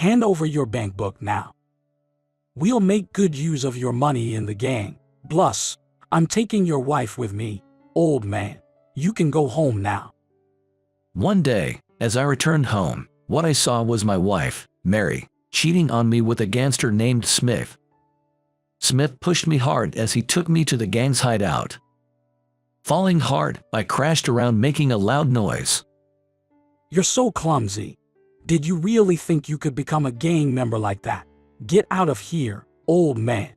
Hand over your bank book now. We'll make good use of your money in the gang. Plus, I'm taking your wife with me. Old man, you can go home now. One day, as I returned home, what I saw was my wife, Mary, cheating on me with a gangster named Smith. Smith pushed me hard as he took me to the gang's hideout. Falling hard, I crashed around making a loud noise. You're so clumsy. Did you really think you could become a gang member like that? Get out of here, old man.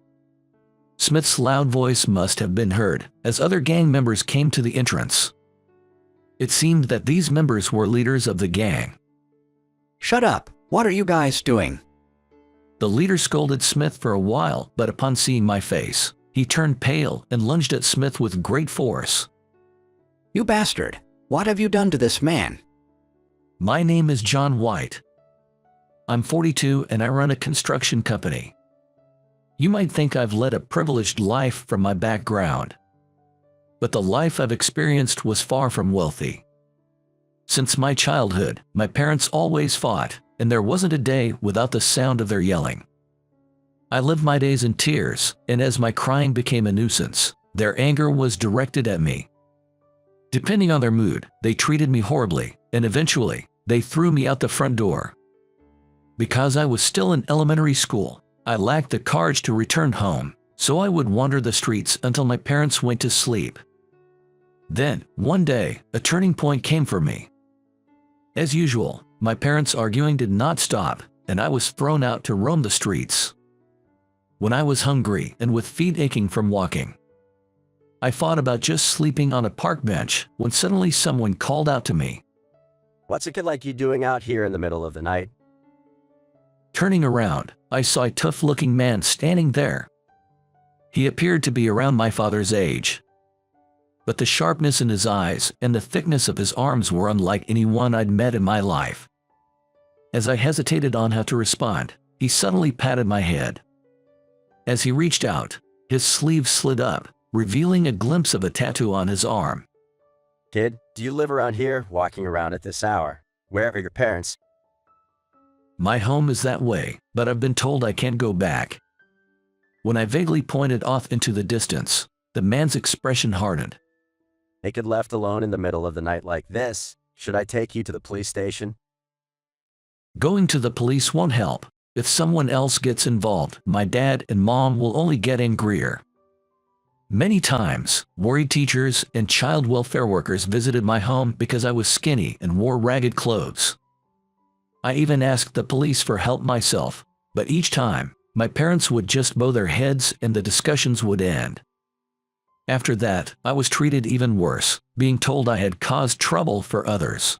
Smith's loud voice must have been heard as other gang members came to the entrance. It seemed that these members were leaders of the gang. Shut up! What are you guys doing? The leader scolded Smith for a while, but upon seeing my face, he turned pale and lunged at Smith with great force. You bastard! What have you done to this man? My name is John White. I'm 42 and I run a construction company. You might think I've led a privileged life from my background. But the life I've experienced was far from wealthy. Since my childhood, my parents always fought, and there wasn't a day without the sound of their yelling. I lived my days in tears, and as my crying became a nuisance, their anger was directed at me. Depending on their mood, they treated me horribly, and eventually, they threw me out the front door. Because I was still in elementary school, I lacked the courage to return home, so I would wander the streets until my parents went to sleep. Then, one day, a turning point came for me. As usual, my parents' arguing did not stop, and I was thrown out to roam the streets. When I was hungry and with feet aching from walking, I thought about just sleeping on a park bench when suddenly someone called out to me. What's a kid like you doing out here in the middle of the night? Turning around, I saw a tough-looking man standing there. He appeared to be around my father's age. But the sharpness in his eyes and the thickness of his arms were unlike anyone I'd met in my life. As I hesitated on how to respond, he suddenly patted my head. As he reached out, his sleeve slid up, revealing a glimpse of a tattoo on his arm. Kid, do you live around here, walking around at this hour? Where are your parents? My home is that way, but I've been told I can't go back. When I vaguely pointed off into the distance, the man's expression hardened. A kid left alone in the middle of the night like this. Should I take you to the police station? Going to the police won't help. If someone else gets involved, my dad and mom will only get angrier. Many times, worried teachers and child welfare workers visited my home because I was skinny and wore ragged clothes. I even asked the police for help myself, but each time, my parents would just bow their heads and the discussions would end. After that, I was treated even worse, being told I had caused trouble for others.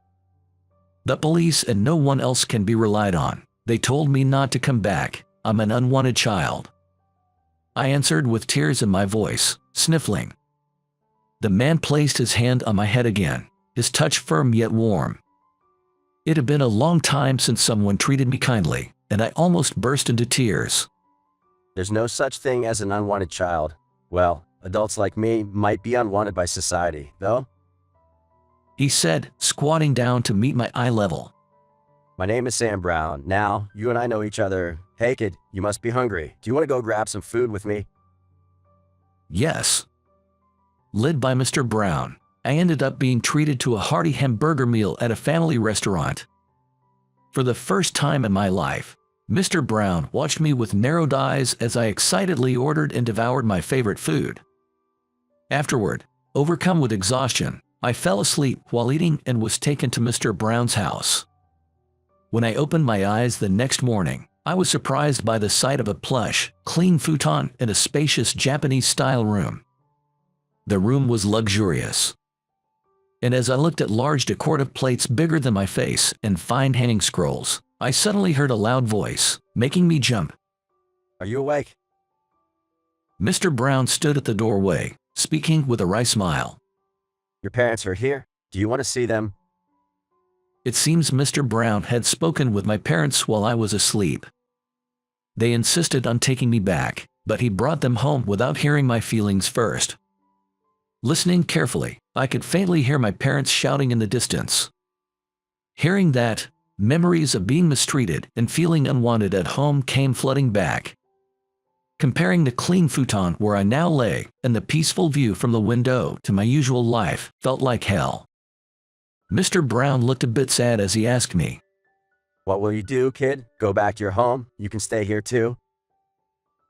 The police and no one else can be relied on. They told me not to come back. I'm an unwanted child. I answered with tears in my voice, sniffling. The man placed his hand on my head again, his touch firm yet warm. It had been a long time since someone treated me kindly, and I almost burst into tears. There's no such thing as an unwanted child. Well, adults like me might be unwanted by society, though. He said, squatting down to meet my eye level. My name is Sam Brown. Now, you and I know each other. Hey kid, you must be hungry. Do you want to go grab some food with me? Yes. Led by Mr. Brown, I ended up being treated to a hearty hamburger meal at a family restaurant. For the first time in my life, Mr. Brown watched me with narrowed eyes as I excitedly ordered and devoured my favorite food. Afterward, overcome with exhaustion, I fell asleep while eating and was taken to Mr. Brown's house. When I opened my eyes the next morning, I was surprised by the sight of a plush, clean futon in a spacious Japanese-style room. The room was luxurious. And as I looked at large decorative plates bigger than my face and fine hanging scrolls, I suddenly heard a loud voice, making me jump. Are you awake? Mr. Brown stood at the doorway, speaking with a wry smile. Your parents are here. Do you want to see them? It seems Mr. Brown had spoken with my parents while I was asleep. They insisted on taking me back, but he brought them home without hearing my feelings first. Listening carefully, I could faintly hear my parents shouting in the distance. Hearing that, memories of being mistreated and feeling unwanted at home came flooding back. Comparing the clean futon where I now lay and the peaceful view from the window to my usual life felt like hell. Mr. Brown looked a bit sad as he asked me, What will you do, kid? Go back to your home? You can stay here too.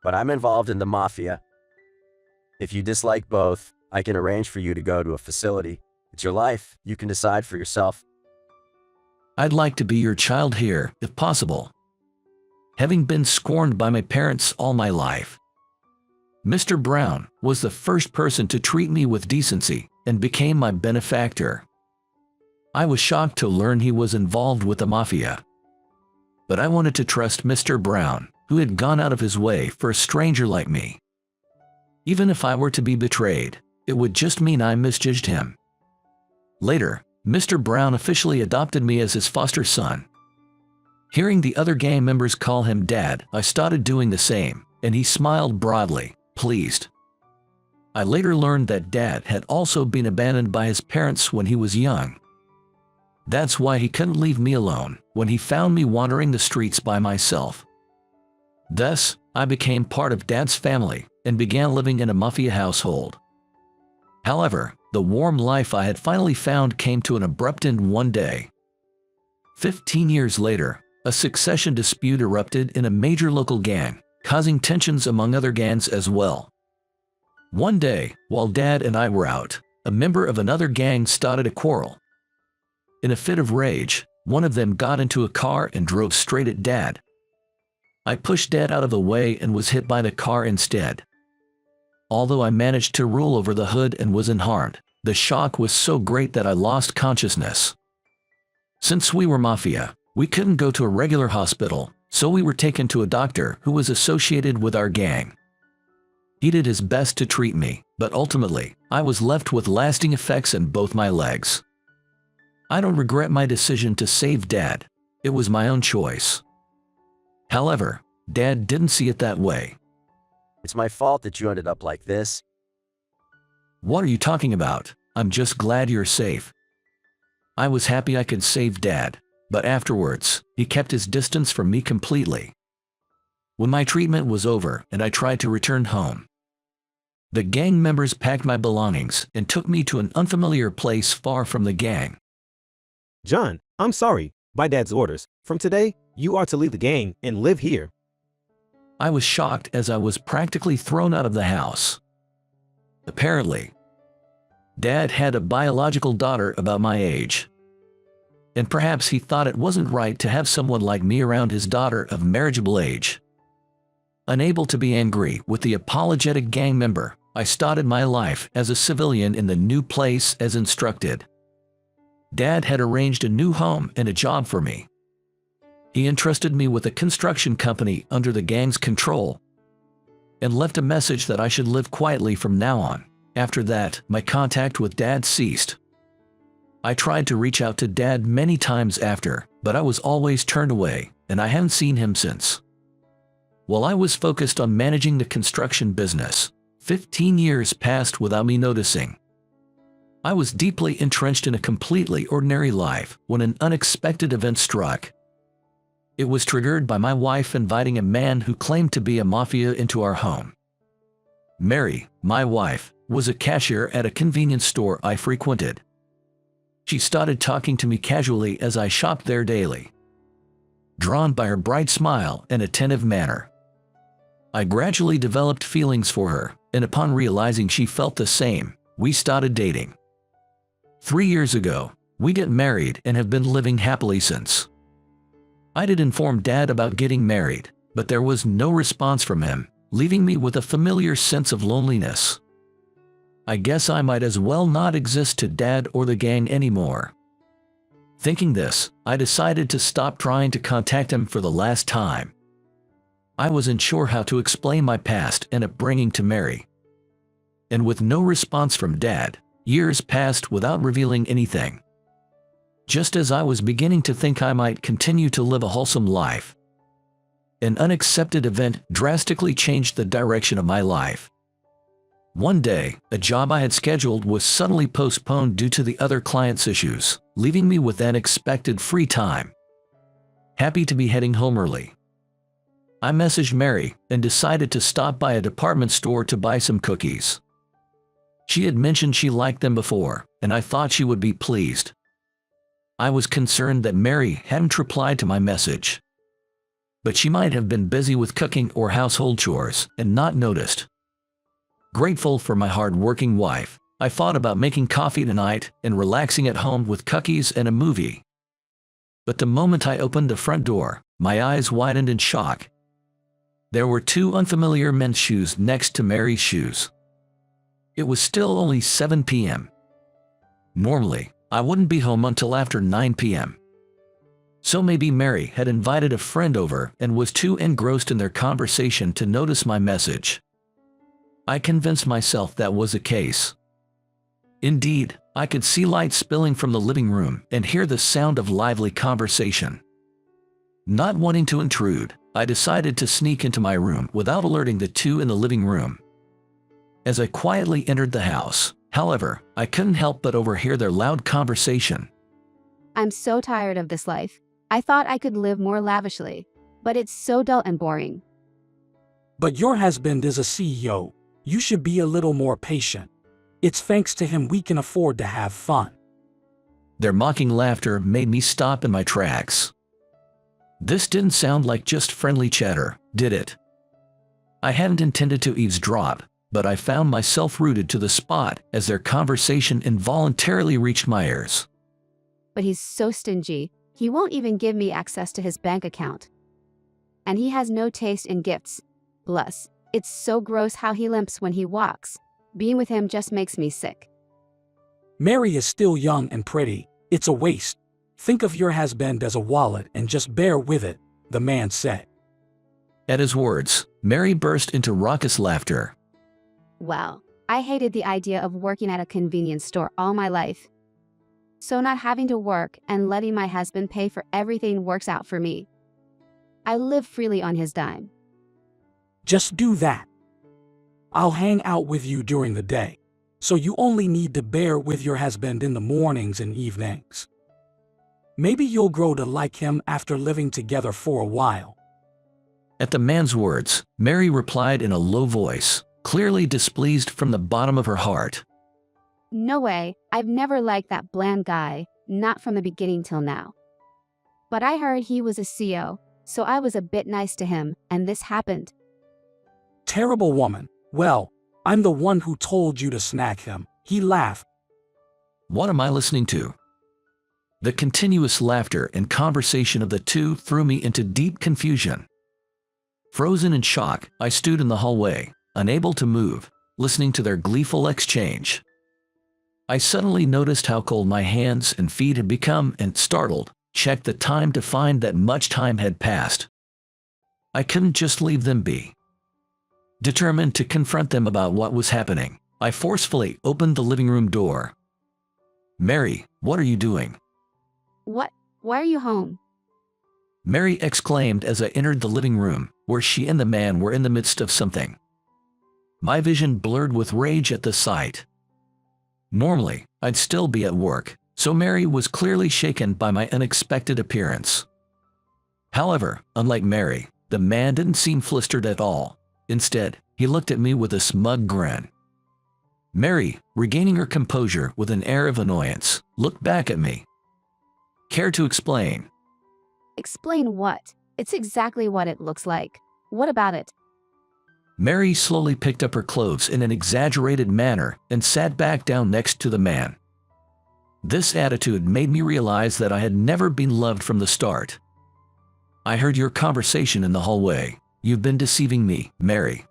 But I'm involved in the Mafia. If you dislike both, I can arrange for you to go to a facility. It's your life. You can decide for yourself. I'd like to be your child here, if possible. Having been scorned by my parents all my life, Mr. Brown was the first person to treat me with decency and became my benefactor. I was shocked to learn he was involved with the Mafia. But I wanted to trust Mr. Brown, who had gone out of his way for a stranger like me. Even if I were to be betrayed, it would just mean I misjudged him. Later, Mr. Brown officially adopted me as his foster son. Hearing the other gang members call him Dad, I started doing the same, and he smiled broadly, pleased. I later learned that Dad had also been abandoned by his parents when he was young. That's why he couldn't leave me alone when he found me wandering the streets by myself. Thus, I became part of Dad's family and began living in a Mafia household. However, the warm life I had finally found came to an abrupt end one day. 15 years later, a succession dispute erupted in a major local gang, causing tensions among other gangs as well. One day, while Dad and I were out, a member of another gang started a quarrel. In a fit of rage, one of them got into a car and drove straight at Dad. I pushed Dad out of the way and was hit by the car instead. Although I managed to roll over the hood and was unharmed, the shock was so great that I lost consciousness. Since we were Mafia, we couldn't go to a regular hospital, so we were taken to a doctor who was associated with our gang. He did his best to treat me, but ultimately, I was left with lasting effects in both my legs. I don't regret my decision to save Dad. It was my own choice. However, Dad didn't see it that way. It's my fault that you ended up like this. What are you talking about? I'm just glad you're safe. I was happy I could save Dad, but afterwards, he kept his distance from me completely. When my treatment was over and I tried to return home, the gang members packed my belongings and took me to an unfamiliar place far from the gang. John, I'm sorry. By Dad's orders, from today, you are to leave the gang and live here. I was shocked as I was practically thrown out of the house. Apparently, Dad had a biological daughter about my age. And perhaps he thought it wasn't right to have someone like me around his daughter of marriageable age. Unable to be angry with the apologetic gang member, I started my life as a civilian in the new place as instructed. Dad had arranged a new home and a job for me. He entrusted me with a construction company under the gang's control and left a message that I should live quietly from now on. After that, my contact with Dad ceased. I tried to reach out to Dad many times after, but I was always turned away, and I haven't seen him since. While I was focused on managing the construction business, 15 years passed without me noticing. I was deeply entrenched in a completely ordinary life when an unexpected event struck. It was triggered by my wife inviting a man who claimed to be a Mafia into our home. Mary, my wife, was a cashier at a convenience store I frequented. She started talking to me casually as I shopped there daily. Drawn by her bright smile and attentive manner, I gradually developed feelings for her, and upon realizing she felt the same, we started dating. 3 years ago, we got married and have been living happily since. I did inform Dad about getting married, but there was no response from him, leaving me with a familiar sense of loneliness. I guess I might as well not exist to Dad or the gang anymore. Thinking this, I decided to stop trying to contact him for the last time. I wasn't sure how to explain my past and upbringing to Mary. And with no response from Dad, years passed without revealing anything. Just as I was beginning to think I might continue to live a wholesome life, an unaccepted event drastically changed the direction of my life. One day, a job I had scheduled was suddenly postponed due to the other client's issues, leaving me with unexpected free time. happy to be heading home early. I messaged Mary and decided to stop by a department store to buy some cookies. She had mentioned she liked them before, and I thought she would be pleased. I was concerned that Mary hadn't replied to my message. But she might have been busy with cooking or household chores and not noticed. Grateful for my hard-working wife, I thought about making coffee tonight and relaxing at home with cookies and a movie. But the moment I opened the front door, my eyes widened in shock. There were two unfamiliar men's shoes next to Mary's shoes. It was still only 7 p.m. Normally, I wouldn't be home until after 9 p.m. So maybe Mary had invited a friend over and was too engrossed in their conversation to notice my message. I convinced myself that was the case. Indeed, I could see light spilling from the living room and hear the sound of lively conversation. Not wanting to intrude, I decided to sneak into my room without alerting the two in the living room. As I quietly entered the house, however, I couldn't help but overhear their loud conversation. I'm so tired of this life. I thought I could live more lavishly, but it's so dull and boring. But your husband is a CEO. You should be a little more patient. It's thanks to him we can afford to have fun. Their mocking laughter made me stop in my tracks. This didn't sound like just friendly chatter, did it? I hadn't intended to eavesdrop, but I found myself rooted to the spot as their conversation involuntarily reached my ears. But he's so stingy, he won't even give me access to his bank account. And he has no taste in gifts. Plus, it's so gross how he limps when he walks. Being with him just makes me sick. Mary is still young and pretty. It's a waste. Think of your husband as a wallet and just bear with it, the man said. At his words, Mary burst into raucous laughter. Well, I hated the idea of working at a convenience store all my life. So not having to work and letting my husband pay for everything works out for me. I live freely on his dime. Just do that. I'll hang out with you during the day, so you only need to bear with your husband in the mornings and evenings. Maybe you'll grow to like him after living together for a while. At the man's words, Mary replied in a low voice, clearly displeased from the bottom of her heart. No way, I've never liked that bland guy, not from the beginning till now. But I heard he was a CEO, so I was a bit nice to him, and this happened. Terrible woman. Well, I'm the one who told you to snag him. He laughed. What am I listening to? The continuous laughter and conversation of the two threw me into deep confusion. Frozen in shock, I stood in the hallway, unable to move, listening to their gleeful exchange. I suddenly noticed how cold my hands and feet had become and, startled, checked the time to find that much time had passed. I couldn't just leave them be. Determined to confront them about what was happening, I forcefully opened the living room door. Mary, what are you doing? What? Why are you home? Mary exclaimed as I entered the living room, where she and the man were in the midst of something. My vision blurred with rage at the sight. Normally, I'd still be at work, so Mary was clearly shaken by my unexpected appearance. However, unlike Mary, the man didn't seem flustered at all. Instead, he looked at me with a smug grin. Mary, regaining her composure with an air of annoyance, looked back at me. Care to explain? Explain what? It's exactly what it looks like. What about it? Mary slowly picked up her clothes in an exaggerated manner and sat back down next to the man. This attitude made me realize that I had never been loved from the start. I heard your conversation in the hallway. You've been deceiving me, Mary.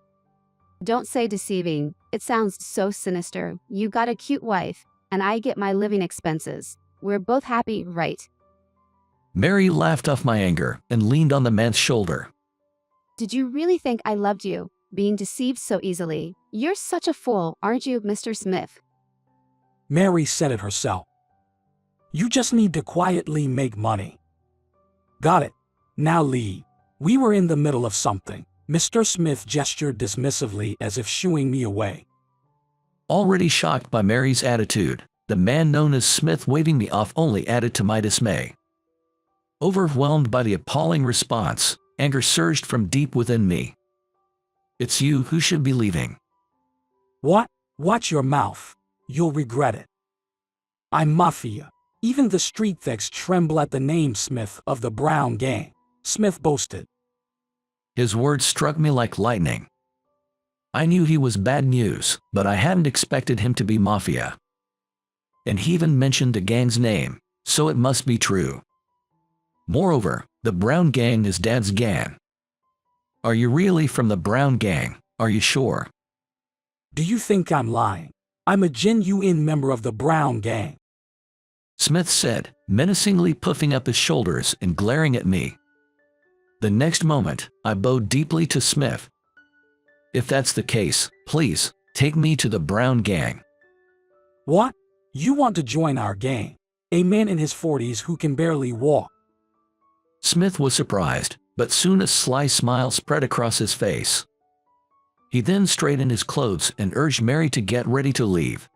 Don't say deceiving. It sounds so sinister. You got a cute wife, and I get my living expenses. We're both happy, right? Mary laughed off my anger and leaned on the man's shoulder. Did you really think I loved you, being deceived so easily? You're such a fool, aren't you, Mr. Smith? Mary said it herself. You just need to quietly make money. Got it. Now leave. We were in the middle of something. Mr. Smith gestured dismissively as if shooing me away. Already shocked by Mary's attitude, the man known as Smith waving me off only added to my dismay. Overwhelmed by the appalling response, anger surged from deep within me. It's you who should be leaving. What? Watch your mouth. You'll regret it. I'm Mafia. Even the street thugs tremble at the name Smith of the Brown Gang, Smith boasted. His words struck me like lightning. I knew he was bad news, but I hadn't expected him to be Mafia. And he even mentioned the gang's name, so it must be true. Moreover, the Brown Gang is Dad's gang. Are you really from the Brown Gang? Are you sure? Do you think I'm lying? I'm a genuine member of the Brown Gang. Smith said, menacingly puffing up his shoulders and glaring at me. The next moment, I bowed deeply to Smith. If that's the case, please, take me to the Brown Gang. What? You want to join our gang? A man in his 40s who can barely walk. Smith was surprised, but soon a sly smile spread across his face. He then straightened his clothes and urged Mary to get ready to leave.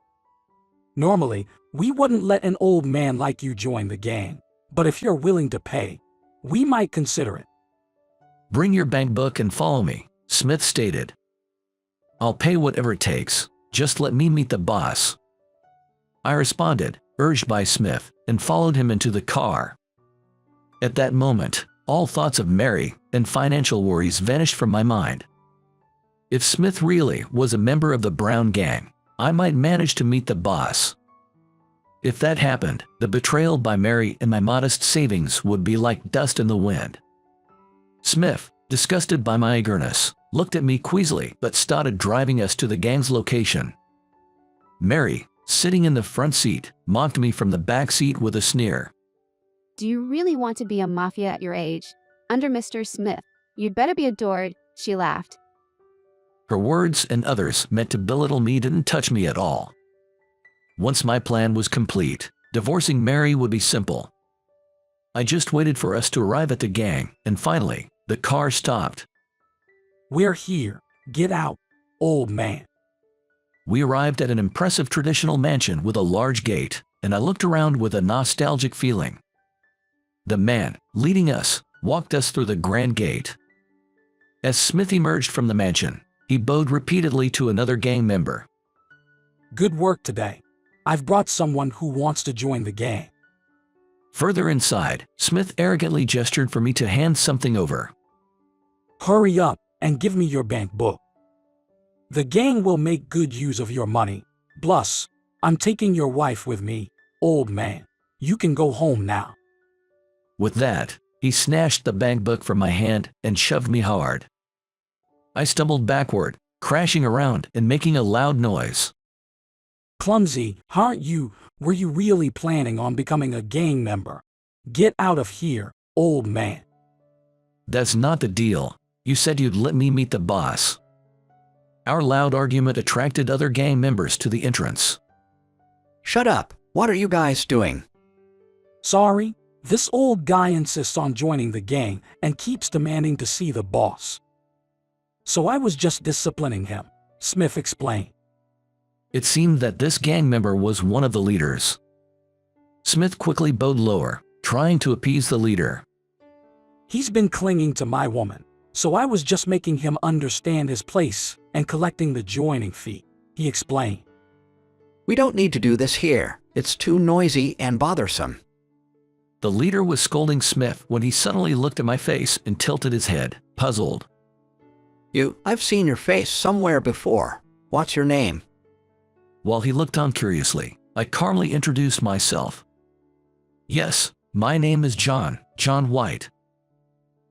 Normally, we wouldn't let an old man like you join the gang, but if you're willing to pay, we might consider it. Bring your bank book and follow me, Smith stated. I'll pay whatever it takes, just let me meet the boss. I responded, urged by Smith, and followed him into the car. At that moment, all thoughts of Mary and financial worries vanished from my mind. If Smith really was a member of the Brown Gang, I might manage to meet the boss. If that happened, the betrayal by Mary and my modest savings would be like dust in the wind. Smith, disgusted by my eagerness, looked at me queasily but started driving us to the gang's location. Mary, sitting in the front seat, mocked me from the back seat with a sneer. Do you really want to be a Mafia at your age? Under Mr. Smith, you'd better be adored, she laughed. Her words and others meant to belittle me didn't touch me at all. Once my plan was complete, divorcing Mary would be simple. I just waited for us to arrive at the gang, and finally, the car stopped. We're here. Get out, old man. We arrived at an impressive traditional mansion with a large gate, and I looked around with a nostalgic feeling. The man, leading us, walked us through the grand gate. As Smith emerged from the mansion, he bowed repeatedly to another gang member. Good work today. I've brought someone who wants to join the gang. Further inside, Smith arrogantly gestured for me to hand something over. Hurry up and give me your bank book. The gang will make good use of your money. Plus, I'm taking your wife with me, old man. You can go home now. With that, he snatched the bank book from my hand and shoved me hard. I stumbled backward, crashing around and making a loud noise. Clumsy, aren't you? Were you really planning on becoming a gang member? Get out of here, old man. That's not the deal. You said you'd let me meet the boss. Our loud argument attracted other gang members to the entrance. Shut up. What are you guys doing? Sorry, this old guy insists on joining the gang and keeps demanding to see the boss. So I was just disciplining him, Smith explained. It seemed that this gang member was one of the leaders. Smith quickly bowed lower, trying to appease the leader. He's been clinging to my woman, so I was just making him understand his place and collecting the joining fee, he explained. We don't need to do this here. It's too noisy and bothersome. The leader was scolding Smith when he suddenly looked at my face and tilted his head, puzzled. I've seen your face somewhere before. What's your name? While he looked on curiously, I calmly introduced myself. Yes, my name is John White.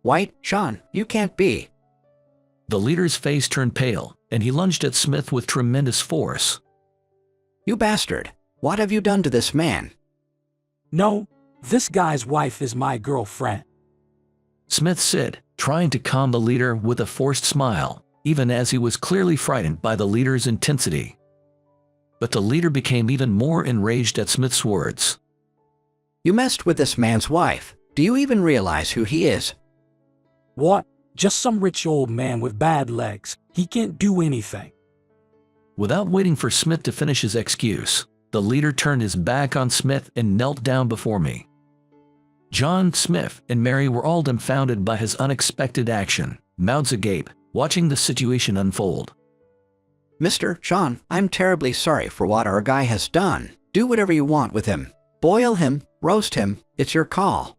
White, John, you can't be. The leader's face turned pale, and he lunged at Smith with tremendous force. You bastard. What have you done to this man? No, this guy's wife is my girlfriend. Smith said, trying to calm the leader with a forced smile, even as he was clearly frightened by the leader's intensity. But the leader became even more enraged at Smith's words. You messed with this man's wife. Do you even realize who he is? What? Just some rich old man with bad legs. He can't do anything. Without waiting for Smith to finish his excuse, the leader turned his back on Smith and knelt down before me. John, Smith, and Mary were all dumbfounded by his unexpected action, mouths agape, watching the situation unfold. Mr. John, I'm terribly sorry for what our guy has done. Do whatever you want with him. Boil him, roast him, it's your call.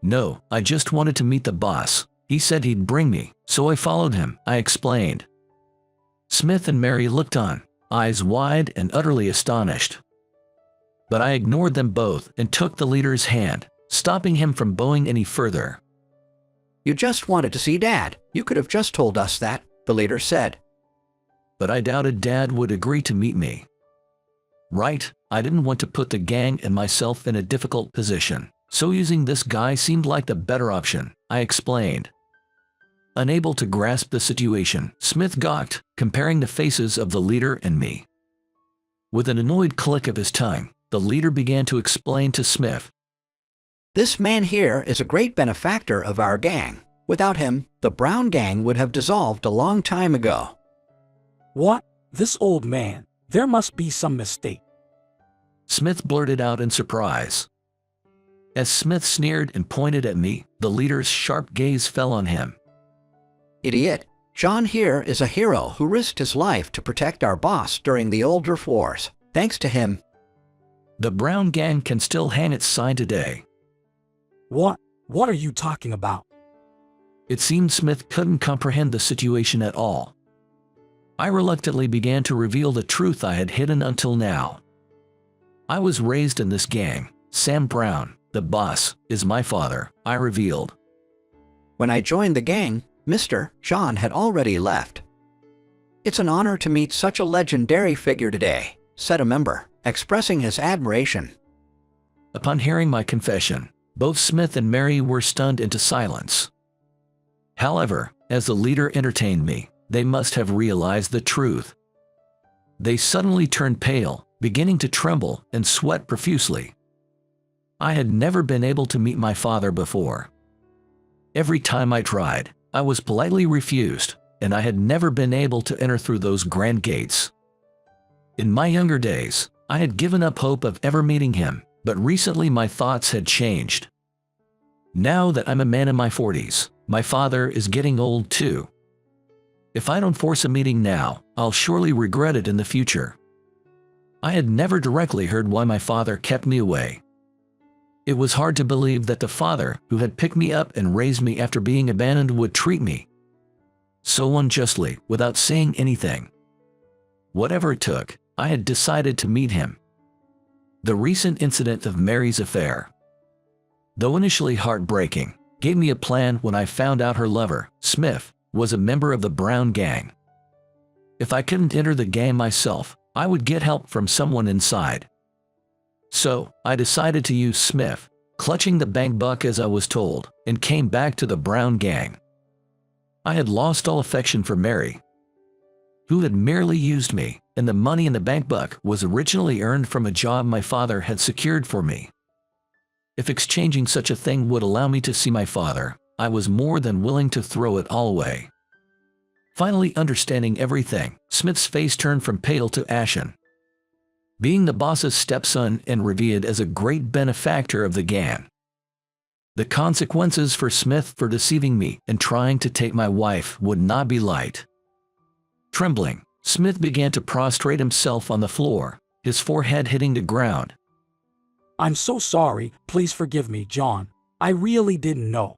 No, I just wanted to meet the boss. He said he'd bring me, so I followed him, I explained. Smith and Mary looked on, eyes wide and utterly astonished. But I ignored them both and took the leader's hand, stopping him from bowing any further. You just wanted to see Dad. You could have just told us that, the leader said. But I doubted Dad would agree to meet me. Right, I didn't want to put the gang and myself in a difficult position, so using this guy seemed like the better option, I explained. Unable to grasp the situation, Smith gawked, comparing the faces of the leader and me. With an annoyed click of his tongue, the leader began to explain to Smith. This man here is a great benefactor of our gang. Without him, the Brown gang would have dissolved a long time ago. What? This old man? There must be some mistake. Smith blurted out in surprise. As Smith sneered and pointed at me, the leader's sharp gaze fell on him. Idiot. John here is a hero who risked his life to protect our boss during the old Earth Wars. Thanks to him, the Brown gang can still hang its sign today. What? What are you talking about? It seemed Smith couldn't comprehend the situation at all. I reluctantly began to reveal the truth I had hidden until now. I was raised in this gang. Sam Brown, the boss, is my father, I revealed. When I joined the gang, Mr. John had already left. It's an honor to meet such a legendary figure today, said a member, expressing his admiration. Upon hearing my confession, both Smith and Mary were stunned into silence. However, as the leader entertained me, they must have realized the truth. They suddenly turned pale, beginning to tremble and sweat profusely. I had never been able to meet my father before. Every time I tried, I was politely refused, and I had never been able to enter through those grand gates. In my younger days, I had given up hope of ever meeting him, but recently my thoughts had changed. Now that I'm a man in my 40s, my father is getting old too. If I don't force a meeting now, I'll surely regret it in the future. I had never directly heard why my father kept me away. It was hard to believe that the father who had picked me up and raised me after being abandoned would treat me so unjustly without saying anything. Whatever it took, I had decided to meet him. The recent incident of Mary's affair, though initially heartbreaking, gave me a plan when I found out her lover, Smith, was a member of the Brown gang. If I couldn't enter the gang myself, I would get help from someone inside. So, I decided to use Smith, clutching the bank buck as I was told, and came back to the Brown gang. I had lost all affection for Mary, who had merely used me, and the money in the bank buck was originally earned from a job my father had secured for me. If exchanging such a thing would allow me to see my father, I was more than willing to throw it all away. Finally understanding everything, Smith's face turned from pale to ashen. Being the boss's stepson and revered as a great benefactor of the gang, the consequences for Smith for deceiving me and trying to take my wife would not be light. Trembling, Smith began to prostrate himself on the floor, his forehead hitting the ground. I'm so sorry, please forgive me, John. I really didn't know.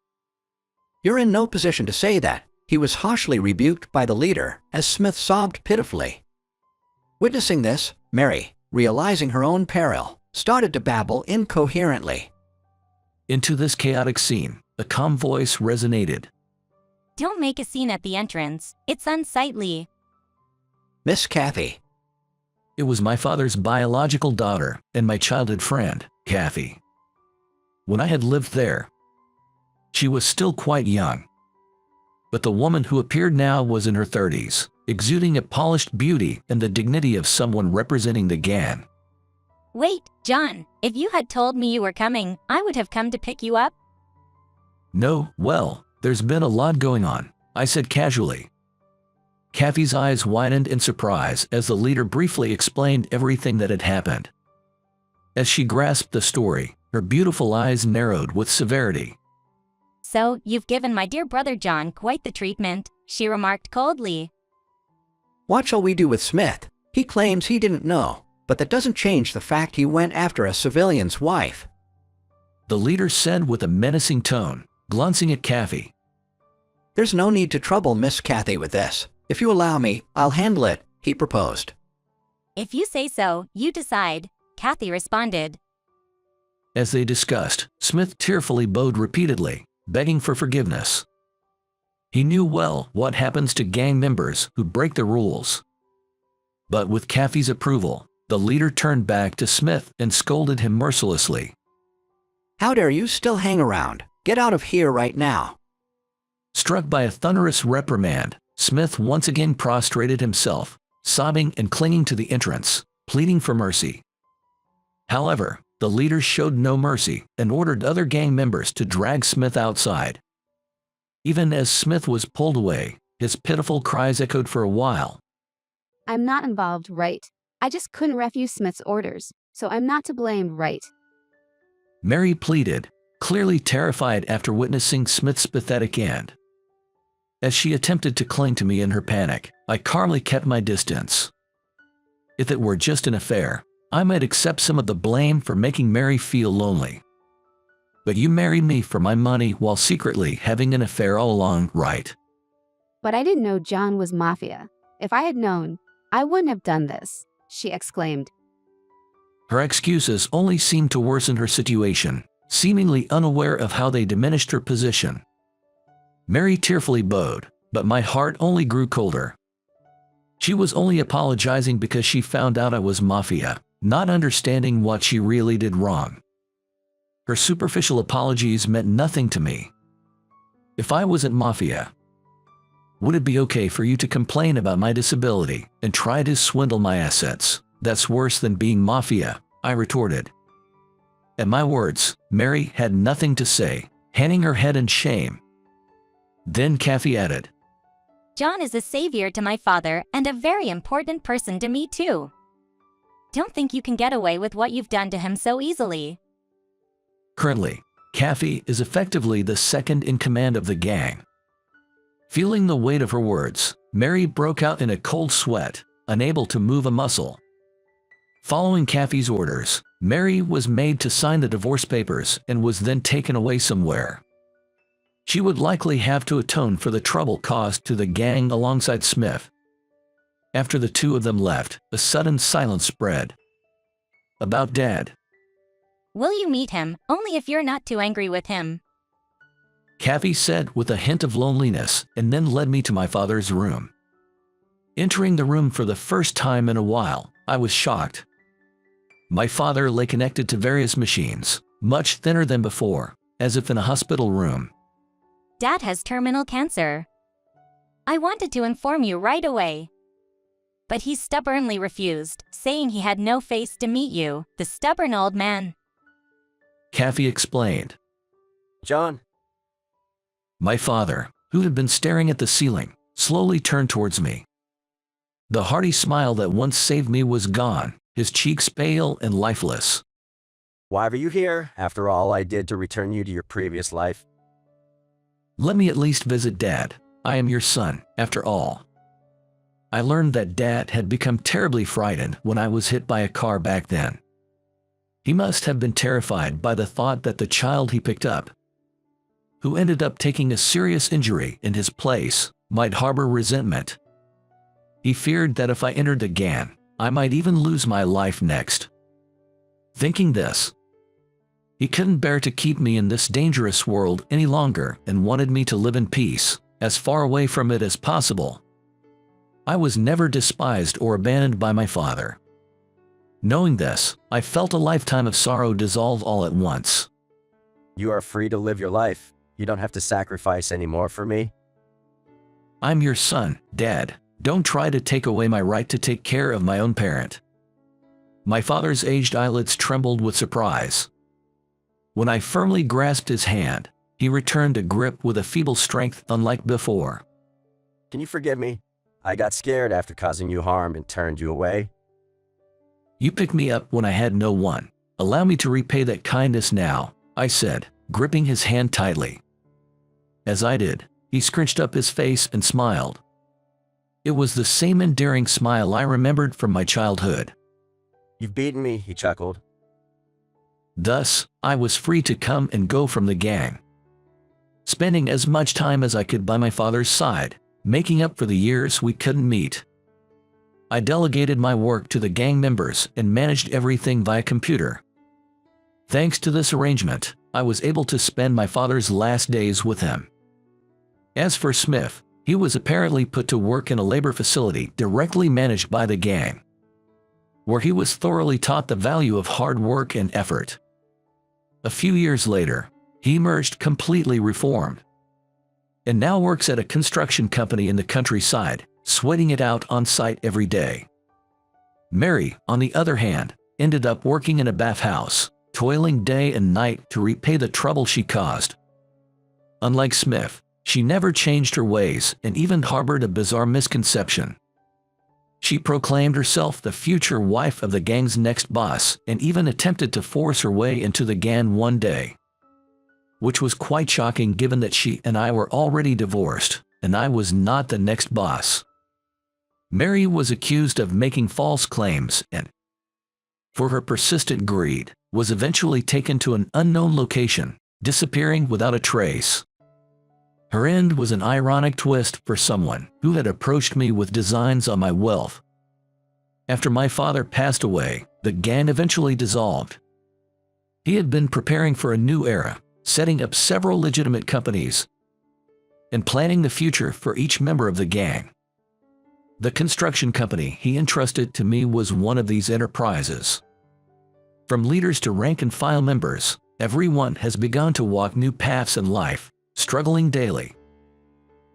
You're in no position to say that. He was harshly rebuked by the leader as Smith sobbed pitifully. Witnessing this, Mary, realizing her own peril, started to babble incoherently. Into this chaotic scene, a calm voice resonated. Don't make a scene at the entrance. It's unsightly. Miss Kathy. It was my father's biological daughter and my childhood friend, Kathy. When I had lived there, she was still quite young. But the woman who appeared now was in her 30s, exuding a polished beauty and the dignity of someone representing the gang. Wait, John, if you had told me you were coming, I would have come to pick you up. No, well, there's been a lot going on, I said casually. Kathy's eyes widened in surprise as the leader briefly explained everything that had happened. As she grasped the story, Her beautiful eyes narrowed with severity. So, you've given my dear brother John quite the treatment, she remarked coldly. What shall we do with Smith? He claims he didn't know, but that doesn't change the fact he went after a civilian's wife. The leader said with a menacing tone, glancing at Kathy. There's no need to trouble Miss Kathy with this. If you allow me, I'll handle it, he proposed. If you say so, you decide, Kathy responded. As they discussed, Smith tearfully bowed repeatedly, begging for forgiveness. He knew well what happens to gang members who break the rules. But with Kathy's approval, the leader turned back to Smith and scolded him mercilessly. How dare you still hang around? Get out of here right now. Struck by a thunderous reprimand, Smith once again prostrated himself, sobbing and clinging to the entrance, pleading for mercy. However, the leader showed no mercy and ordered other gang members to drag Smith outside. Even as Smith was pulled away, his pitiful cries echoed for a while. I'm not involved, right? I just couldn't refuse Smith's orders, so I'm not to blame, right? Mary pleaded, clearly terrified after witnessing Smith's pathetic end. As she attempted to cling to me in her panic, I calmly kept my distance. If it were just an affair, I might accept some of the blame for making Mary feel lonely. But you married me for my money while secretly having an affair all along, right? But I didn't know John was Mafia. If I had known, I wouldn't have done this, she exclaimed. Her excuses only seemed to worsen her situation, seemingly unaware of how they diminished her position. Mary tearfully bowed, but my heart only grew colder. She was only apologizing because she found out I was Mafia, not understanding what she really did wrong. Her superficial apologies meant nothing to me. If I wasn't Mafia, would it be okay for you to complain about my disability and try to swindle my assets? That's worse than being Mafia, I retorted. At my words, Mary had nothing to say, hanging her head in shame. Then Kathy added, John is a savior to my father and a very important person to me too. Don't think you can get away with what you've done to him so easily. Currently, Kathy is effectively the second in command of the gang. Feeling the weight of her words, Mary broke out in a cold sweat, unable to move a muscle. Following Kathy's orders, Mary was made to sign the divorce papers and was then taken away somewhere. She would likely have to atone for the trouble caused to the gang alongside Smith. After the two of them left, a sudden silence spread. About Dad. Will you meet him, only if you're not too angry with him? Kathy said with a hint of loneliness, and then led me to my father's room. Entering the room for the first time in a while, I was shocked. My father lay connected to various machines, much thinner than before, as if in a hospital room. Dad has terminal cancer. I wanted to inform you right away. But he stubbornly refused, saying he had no face to meet you, the stubborn old man. Kathy explained. John, My father, who had been staring at the ceiling, slowly turned towards me. The hearty smile that once saved me was gone, his cheeks pale and lifeless. why were you here after all I did to return you to your previous life? Let me at least visit Dad. I am your son, after all. I learned that Dad had become terribly frightened when I was hit by a car back then. He must have been terrified by the thought that the child he picked up, who ended up taking a serious injury in his place, might harbor resentment. He feared that if I entered the gang, I might even lose my life next. Thinking this, he couldn't bear to keep me in this dangerous world any longer and wanted me to live in peace, as far away from it as possible. I was never despised or abandoned by my father. Knowing this, I felt a lifetime of sorrow dissolve all at once. You are free to live your life. You don't have to sacrifice anymore for me. I'm your son, Dad. Don't try to take away my right to take care of my own parent. My father's aged eyelids trembled with surprise. When I firmly grasped his hand, he returned a grip with a feeble strength unlike before. Can you forgive me? I got scared after causing you harm and turned you away. You picked me up when I had no one. Allow me to repay that kindness now, I said, gripping his hand tightly. As I did, he scrunched up his face and smiled. It was the same endearing smile I remembered from my childhood. You've beaten me, he chuckled. Thus, I was free to come and go from the gang, spending as much time as I could by my father's side, making up for the years we couldn't meet. I delegated my work to the gang members and managed everything via computer. Thanks to this arrangement, I was able to spend my father's last days with him. As for Smith, he was apparently put to work in a labor facility directly managed by the gang, where he was thoroughly taught the value of hard work and effort. A few years later, he emerged completely reformed, and now works at a construction company in the countryside, sweating it out on site every day. Mary, on the other hand, ended up working in a bathhouse, toiling day and night to repay the trouble she caused. Unlike Smith, she never changed her ways and even harbored a bizarre misconception. She proclaimed herself the future wife of the gang's next boss and even attempted to force her way into the gang one day, which was quite shocking given that she and I were already divorced, and I was not the next boss. Mary was accused of making false claims and, for her persistent greed, was eventually taken to an unknown location, disappearing without a trace. Her end was an ironic twist for someone who had approached me with designs on my wealth. After my father passed away, the gang eventually dissolved. He had been preparing for a new era, setting up several legitimate companies and planning the future for each member of the gang. The construction company he entrusted to me was one of these enterprises. From leaders to rank-and-file members, everyone has begun to walk new paths in life, struggling daily.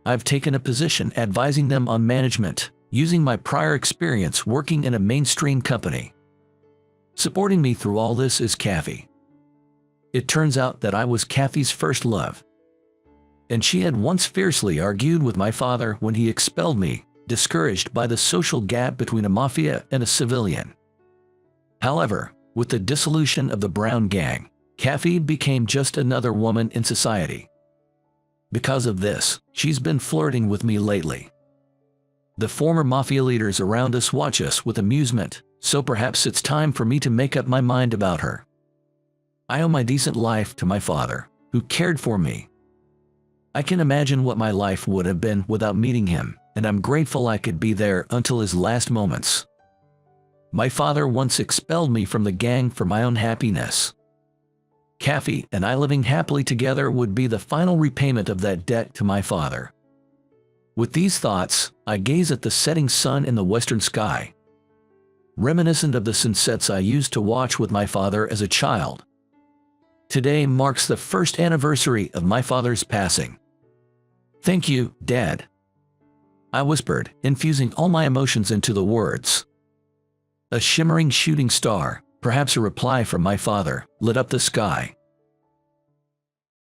I've taken a position advising them on management, using my prior experience working in a mainstream company. Supporting me through all this is Kathy. It turns out that I was Kathy's first love, and she had once fiercely argued with my father when he expelled me, discouraged by the social gap between a mafia and a civilian. However, with the dissolution of the Brown Gang, Kathy became just another woman in society. Because of this, she's been flirting with me lately. The former mafia leaders around us watch us with amusement, so perhaps it's time for me to make up my mind about her. I owe my decent life to my father, who cared for me. I can imagine what my life would have been without meeting him, and I'm grateful I could be there until his last moments. My father once expelled me from the gang for my own happiness. Kathy and I living happily together would be the final repayment of that debt to my father. With these thoughts, I gaze at the setting sun in the western sky, reminiscent of the sunsets I used to watch with my father as a child. Today marks the first anniversary of my father's passing. "Thank you, Dad," I whispered, infusing all my emotions into the words. A shimmering shooting star, perhaps a reply from my father, lit up the sky.